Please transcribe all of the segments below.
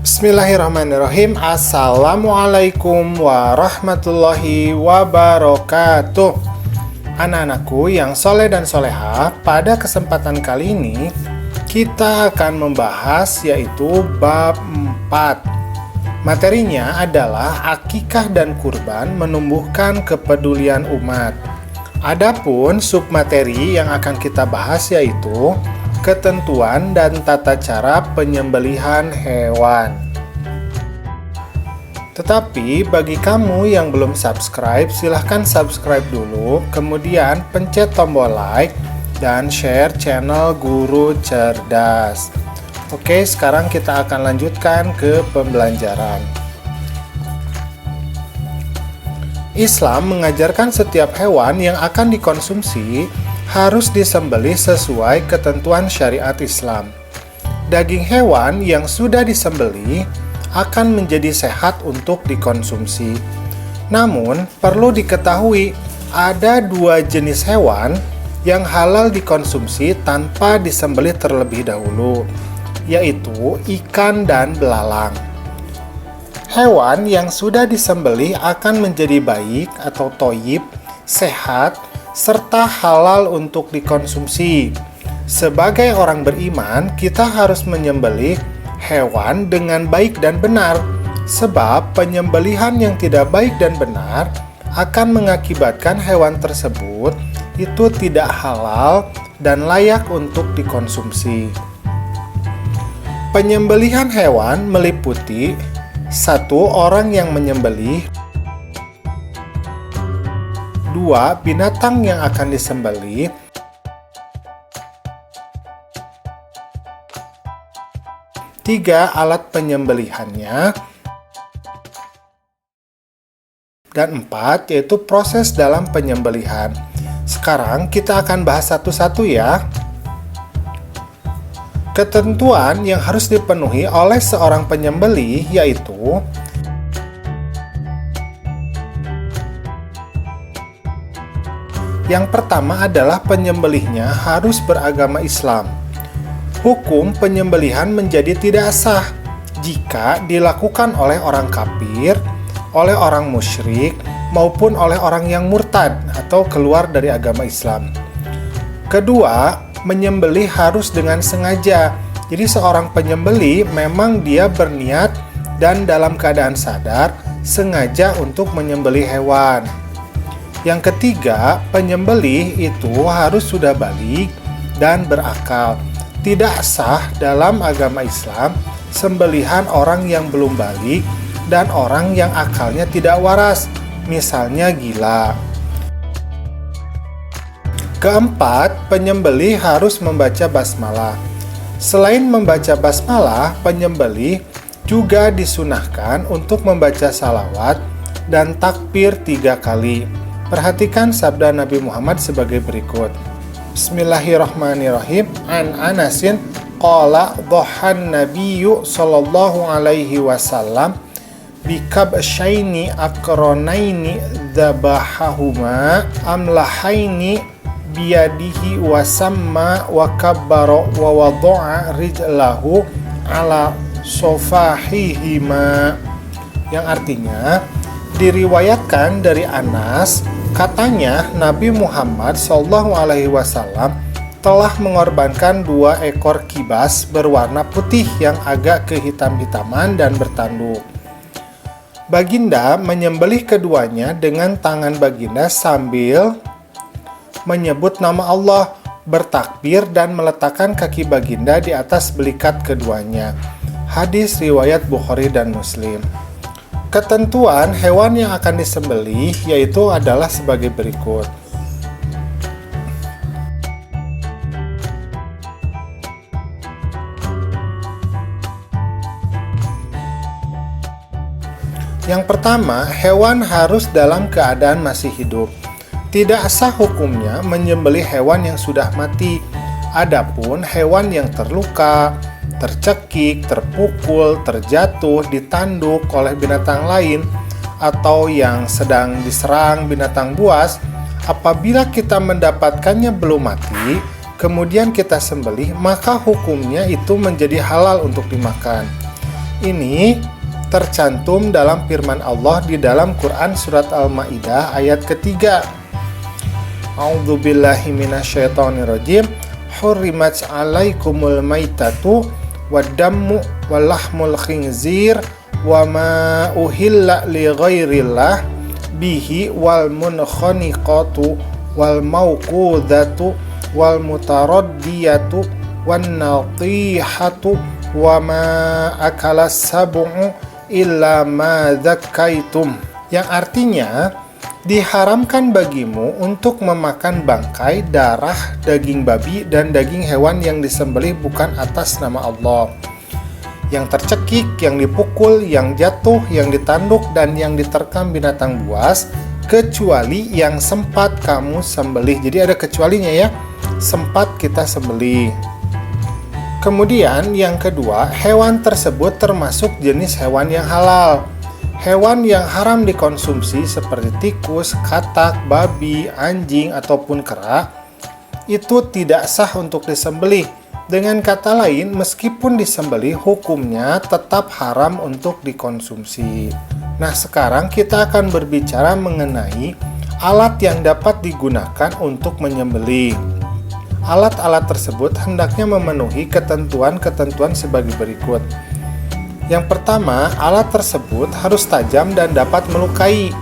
Bismillahirrahmanirrahim. Assalamualaikum warahmatullahi wabarakatuh. Anak-anakku yang soleh dan soleha, pada kesempatan kali ini kita akan membahas yaitu bab 4. Materinya adalah akikah dan kurban menumbuhkan kepedulian umat. Adapun submateri yang akan kita bahas yaitu ketentuan dan tata cara penyembelihan hewan. Tetapi bagi kamu yang belum subscribe, silahkan subscribe dulu, kemudian pencet tombol like dan share channel Guru Cerdas. Oke, sekarang kita akan lanjutkan ke pembelajaran. Islam mengajarkan setiap hewan yang akan dikonsumsi harus disembelih sesuai ketentuan syariat Islam. Daging hewan yang sudah disembelih akan menjadi sehat untuk dikonsumsi. Namun, perlu diketahui ada dua jenis hewan yang halal dikonsumsi tanpa disembelih terlebih dahulu, yaitu ikan dan belalang. Hewan yang sudah disembelih akan menjadi baik atau thoyyib, sehat, serta halal untuk dikonsumsi. Sebagai orang beriman, kita harus menyembelih hewan dengan baik dan benar, sebab penyembelihan yang tidak baik dan benar akan mengakibatkan hewan tersebut itu tidak halal dan layak untuk dikonsumsi. Penyembelihan hewan meliputi 1. Orang yang menyembelih, 2. Binatang yang akan disembelih, 3. Alat penyembelihannya, dan 4. Yaitu proses dalam penyembelihan. Sekarang kita akan bahas satu-satu ya. Ketentuan yang harus dipenuhi oleh seorang penyembelih yaitu yang pertama adalah penyembelihnya harus beragama Islam. Hukum penyembelihan menjadi tidak sah jika dilakukan oleh orang kafir, oleh orang musyrik, maupun oleh orang yang murtad atau keluar dari agama Islam. Kedua, menyembelih harus dengan sengaja. Jadi seorang penyembelih memang dia berniat dan dalam keadaan sadar sengaja untuk menyembelih hewan. Yang ketiga, penyembelih itu harus sudah baligh dan berakal. Tidak sah dalam agama Islam sembelihan orang yang belum baligh dan orang yang akalnya tidak waras, misalnya gila. Keempat, penyembelih harus membaca basmalah. Selain membaca basmalah, penyembelih juga disunahkan untuk membaca salawat dan takbir 3 kali. Perhatikan sabda Nabi Muhammad sebagai berikut. Bismillahirrahmanirrahim. An Anasin qala dhahan nabiyyu sallallahu alaihi wasallam bikabsyaini akranaini dzabahahuma amlahaini biyadihi wasamma wa kabbara wa wada'a rijlahu ala sofahihima, yang artinya diriwayatkan dari Anas, katanya Nabi Muhammad SAW telah mengorbankan 2 ekor kibas berwarna putih yang agak kehitam-hitaman dan bertanduk. Baginda menyembelih keduanya dengan tangan baginda sambil menyebut nama Allah, bertakbir dan meletakkan kaki baginda di atas belikat keduanya. Hadis riwayat Bukhari dan Muslim. Ketentuan hewan yang akan disembelih yaitu adalah sebagai berikut. Yang pertama, hewan harus dalam keadaan masih hidup. Tidak sah hukumnya menyembelih hewan yang sudah mati. Adapun hewan yang terluka, tercekik, terpukul, terjatuh, ditanduk oleh binatang lain, atau yang sedang diserang binatang buas, apabila kita mendapatkannya belum mati, kemudian kita sembelih, maka hukumnya itu menjadi halal untuk dimakan. Ini tercantum dalam firman Allah di dalam Quran surat Al-Maidah ayat ketiga. A'udzubillahi minasyaitonirrajim. Hurrimat 'alaikumul maitatu waddammu walahmul khinzir wa ma uhilla li ghairillah bihi wal munkhaniqatu wal mauqudatu wal mutaraddiyatu wan natihatu wa ma akalas sab'u illa ma dzakaitum, yang artinya diharamkan bagimu untuk memakan bangkai, darah, daging babi, dan daging hewan yang disembelih bukan atas nama Allah, yang tercekik, yang dipukul, yang jatuh, yang ditanduk, dan yang diterkam binatang buas, kecuali yang sempat kamu sembelih. Jadi ada kecualinya ya, sempat kita sembelih. Kemudian yang kedua, hewan tersebut termasuk jenis hewan yang halal. Hewan yang haram dikonsumsi seperti tikus, katak, babi, anjing, ataupun kera itu tidak sah untuk disembelih. Dengan kata lain, meskipun disembelih, hukumnya tetap haram untuk dikonsumsi. Nah, sekarang kita akan berbicara mengenai alat yang dapat digunakan untuk menyembelih. Alat-alat tersebut hendaknya memenuhi ketentuan-ketentuan sebagai berikut. Yang pertama, alat tersebut harus tajam dan dapat melukai.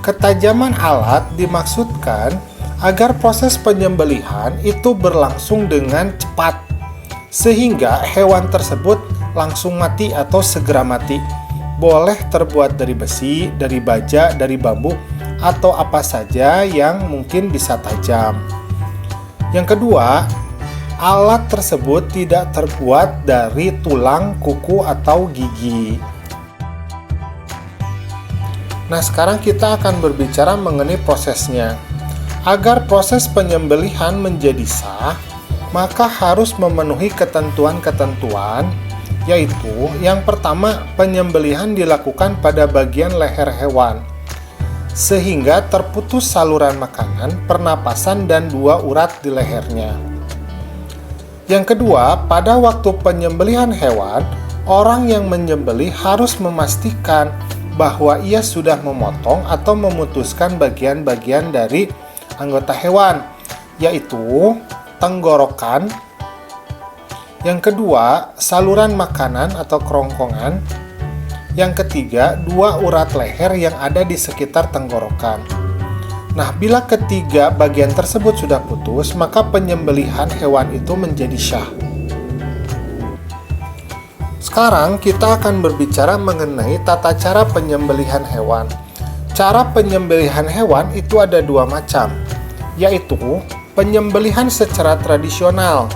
Ketajaman alat dimaksudkan agar proses penyembelihan itu berlangsung dengan cepat, sehingga hewan tersebut langsung mati atau segera mati. Boleh terbuat dari besi, dari baja, dari bambu, atau apa saja yang mungkin bisa tajam. Yang kedua, alat tersebut tidak terbuat dari tulang, kuku, atau gigi. Nah, sekarang kita akan berbicara mengenai prosesnya. Agar proses penyembelihan menjadi sah, maka harus memenuhi ketentuan-ketentuan, yaitu yang pertama, penyembelihan dilakukan pada bagian leher hewan, sehingga terputus saluran makanan, pernapasan, dan 2 urat di lehernya. Yang kedua, pada waktu penyembelihan hewan, orang yang menyembelih harus memastikan bahwa ia sudah memotong atau memutuskan bagian-bagian dari anggota hewan, yaitu tenggorokan. Yang kedua, saluran makanan atau kerongkongan. Yang ketiga, 2 urat leher yang ada di sekitar tenggorokan. Nah, bila ketiga bagian tersebut sudah putus, maka penyembelihan hewan itu menjadi syah. Sekarang kita akan berbicara mengenai tata cara penyembelihan hewan. Cara penyembelihan hewan itu ada 2 macam, yaitu penyembelihan secara tradisional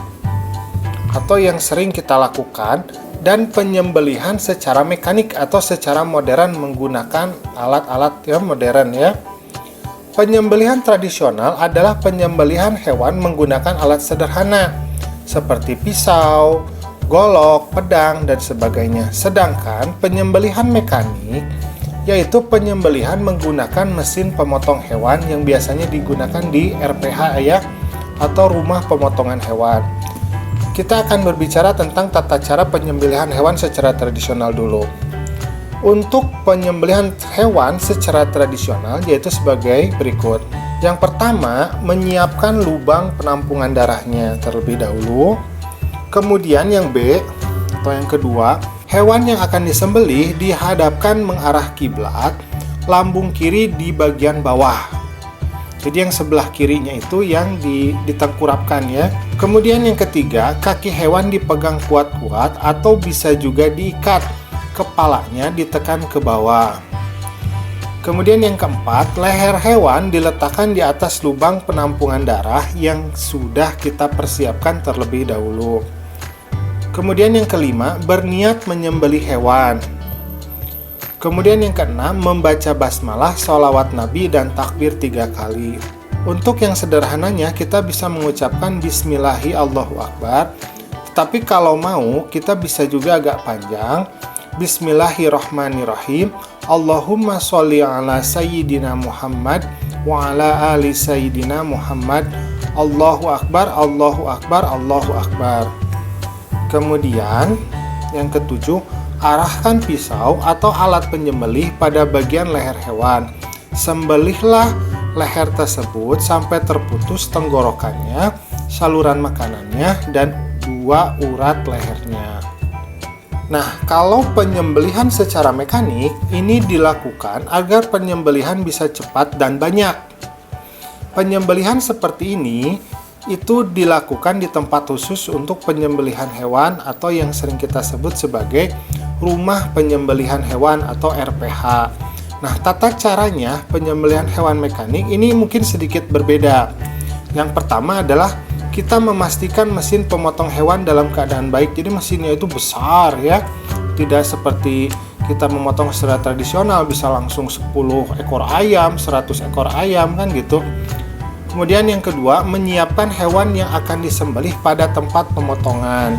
atau yang sering kita lakukan, dan penyembelihan secara mekanik atau secara modern menggunakan alat-alat yang modern ya. Penyembelihan tradisional adalah penyembelihan hewan menggunakan alat sederhana seperti pisau, golok, pedang, dan sebagainya. Sedangkan penyembelihan mekanik yaitu penyembelihan menggunakan mesin pemotong hewan yang biasanya digunakan di RPH ya, atau rumah pemotongan hewan. Kita akan berbicara tentang tata cara penyembelihan hewan secara tradisional dulu. Untuk penyembelihan hewan secara tradisional yaitu sebagai berikut. Yang pertama, menyiapkan lubang penampungan darahnya terlebih dahulu. Kemudian yang B atau yang kedua, hewan yang akan disembelih dihadapkan mengarah kiblat, lambung kiri di bagian bawah. Jadi yang sebelah kirinya itu yang ditengkurapkan ya. Kemudian yang ketiga, kaki hewan dipegang kuat-kuat atau bisa juga diikat, kepalanya ditekan ke bawah. Kemudian yang keempat, leher hewan diletakkan di atas lubang penampungan darah yang sudah kita persiapkan terlebih dahulu. Kemudian yang kelima, berniat menyembelih hewan. Kemudian yang keenam, membaca basmalah, sholawat Nabi, dan takbir 3 kali. Untuk yang sederhananya, kita bisa mengucapkan Bismillahi Allahu Akbar. Tapi kalau mau, kita bisa juga agak panjang. Bismillahirrahmanirrahim. Allahumma sholli ala Sayyidina Muhammad wa ala ali Sayyidina Muhammad. Allahu Akbar, Allahu Akbar, Allahu Akbar. Kemudian, yang ketujuh, arahkan pisau atau alat penyembelih pada bagian leher hewan. Sembelihlah leher tersebut sampai terputus tenggorokannya, saluran makanannya, dan 2 urat lehernya. Nah, kalau penyembelihan secara mekanik, ini dilakukan agar penyembelihan bisa cepat dan banyak. Penyembelihan seperti ini itu dilakukan di tempat khusus untuk penyembelihan hewan atau yang sering kita sebut sebagai rumah penyembelihan hewan atau RPH. Nah, tata caranya penyembelihan hewan mekanik ini mungkin sedikit berbeda. Yang pertama adalah kita memastikan mesin pemotong hewan dalam keadaan baik. Jadi mesinnya itu besar ya. Tidak seperti kita memotong secara tradisional bisa langsung 10 ekor ayam, 100 ekor ayam kan gitu. Kemudian yang kedua, menyiapkan hewan yang akan disembelih pada tempat pemotongan.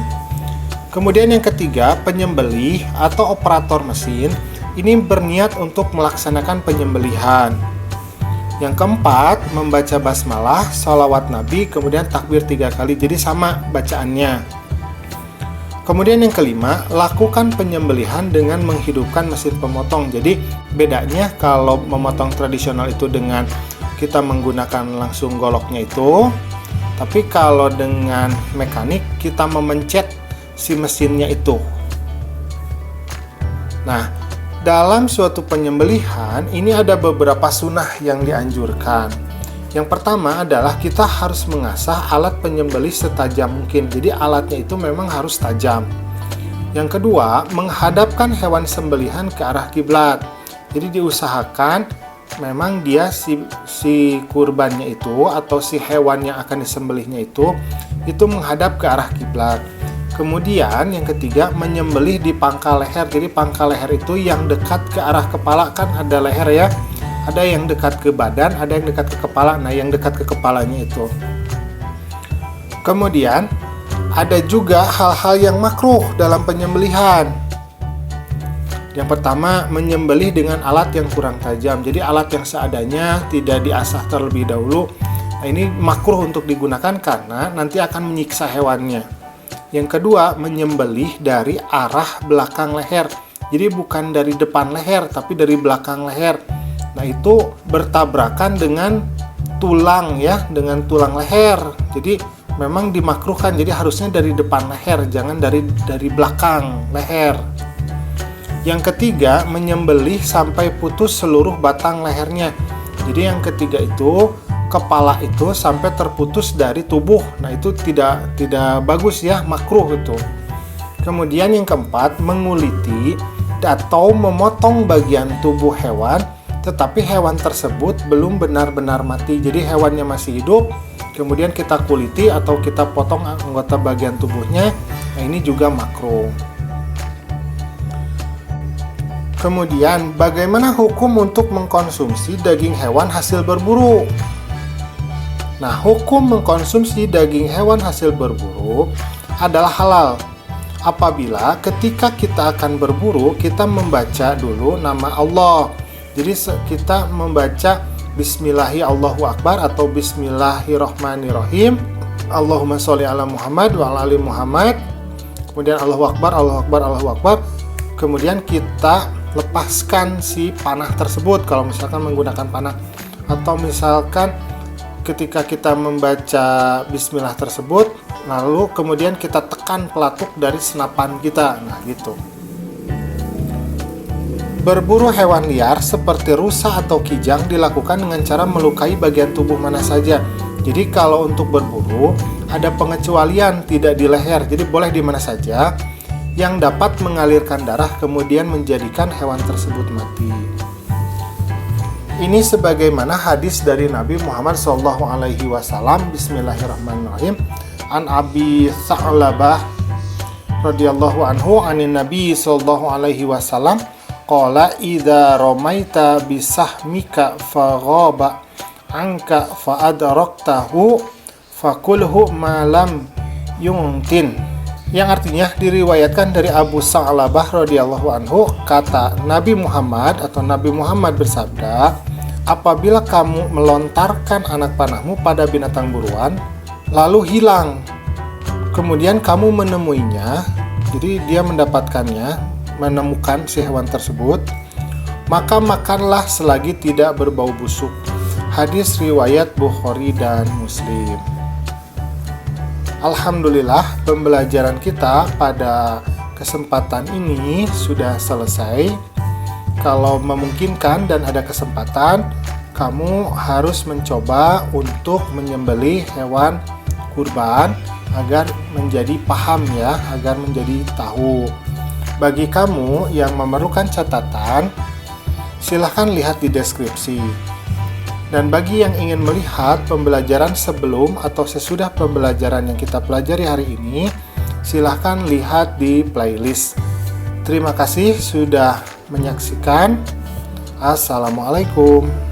Kemudian yang ketiga, penyembelih atau operator mesin ini berniat untuk melaksanakan penyembelihan. Yang keempat, membaca basmalah, sholawat Nabi, kemudian takbir 3 kali, jadi sama bacaannya. Kemudian yang kelima, lakukan penyembelihan dengan menghidupkan mesin pemotong. Jadi bedanya kalau memotong tradisional itu dengan kita menggunakan langsung goloknya itu, tapi kalau dengan mekanik kita memencet si mesinnya itu. Nah, dalam suatu penyembelihan, ini ada beberapa sunnah yang dianjurkan. Yang pertama adalah kita harus mengasah alat penyembelih setajam mungkin. Jadi alatnya itu memang harus tajam. Yang kedua, menghadapkan hewan sembelihan ke arah kiblat. Jadi diusahakan memang dia si kurbannya itu atau si hewan yang akan disembelihnya itu menghadap ke arah kiblat. Kemudian yang ketiga, menyembelih di pangkal leher. Jadi pangkal leher itu yang dekat ke arah kepala, kan ada leher ya. Ada yang dekat ke badan, ada yang dekat ke kepala. Nah, yang dekat ke kepalanya itu. Kemudian ada juga hal-hal yang makruh dalam penyembelihan. Yang pertama, menyembelih dengan alat yang kurang tajam. Jadi alat yang seadanya, tidak diasah terlebih dahulu. Nah, ini makruh untuk digunakan karena nanti akan menyiksa hewannya. Yang kedua, menyembelih dari arah belakang leher. Jadi bukan dari depan leher, tapi dari belakang leher. Nah, itu bertabrakan dengan tulang ya, dengan tulang leher. Jadi memang dimakruhkan. Jadi harusnya dari depan leher, jangan dari belakang leher. Yang ketiga, menyembelih sampai putus seluruh batang lehernya. Jadi yang ketiga itu kepala itu sampai terputus dari tubuh. Nah, itu tidak bagus ya, makruh itu. Kemudian yang keempat, menguliti atau memotong bagian tubuh hewan, tetapi hewan tersebut belum benar-benar mati. Jadi hewannya masih hidup, kemudian kita kuliti atau kita potong anggota bagian tubuhnya. Nah, ini juga makruh. Kemudian, bagaimana hukum untuk mengkonsumsi daging hewan hasil berburu? Nah, hukum mengkonsumsi daging hewan hasil berburu adalah halal apabila ketika kita akan berburu, kita membaca dulu nama Allah. Jadi kita membaca Bismillahirrahmanirrahim atau Bismillahirrahmanirrahim. Allahumma sholli ala Muhammad wa ala ali Muhammad. Kemudian Allahu Akbar, Allahu Akbar, Allahu Akbar. Kemudian kita lepaskan si panah tersebut kalau misalkan menggunakan panah, atau misalkan ketika kita membaca bismillah tersebut, lalu kemudian kita tekan pelatuk dari senapan kita. Nah, gitu. Berburu hewan liar seperti rusa atau kijang dilakukan dengan cara melukai bagian tubuh mana saja. Jadi kalau untuk berburu, ada pengecualian, tidak di leher. Jadi boleh di mana saja yang dapat mengalirkan darah kemudian menjadikan hewan tersebut mati. Ini sebagaimana hadis dari Nabi Muhammad SAW. Bismillahirrahmanirrahim. An Abi Sa'labah radhiyallahu anhu anin Nabi SAW qala idza ramaita bisahmika faghaba anka fa'adraktahu fakulhu ma lam yungtin. Yang artinya diriwayatkan dari Abu Sa'labah radhiyallahu anhu, kata Nabi Muhammad atau Nabi Muhammad bersabda, apabila kamu melontarkan anak panahmu pada binatang buruan lalu hilang, kemudian kamu menemuinya, jadi dia mendapatkannya, menemukan si hewan tersebut, maka makanlah selagi tidak berbau busuk. Hadis riwayat Bukhari dan Muslim. Alhamdulillah, pembelajaran kita pada kesempatan ini sudah selesai. Kalau memungkinkan dan ada kesempatan, kamu harus mencoba untuk menyembelih hewan kurban agar menjadi paham ya, agar menjadi tahu. Bagi kamu yang memerlukan catatan, silahkan lihat di deskripsi. Dan bagi yang ingin melihat pembelajaran sebelum atau sesudah pembelajaran yang kita pelajari hari ini, silahkan lihat di playlist. Terima kasih sudah menyaksikan. Assalamualaikum.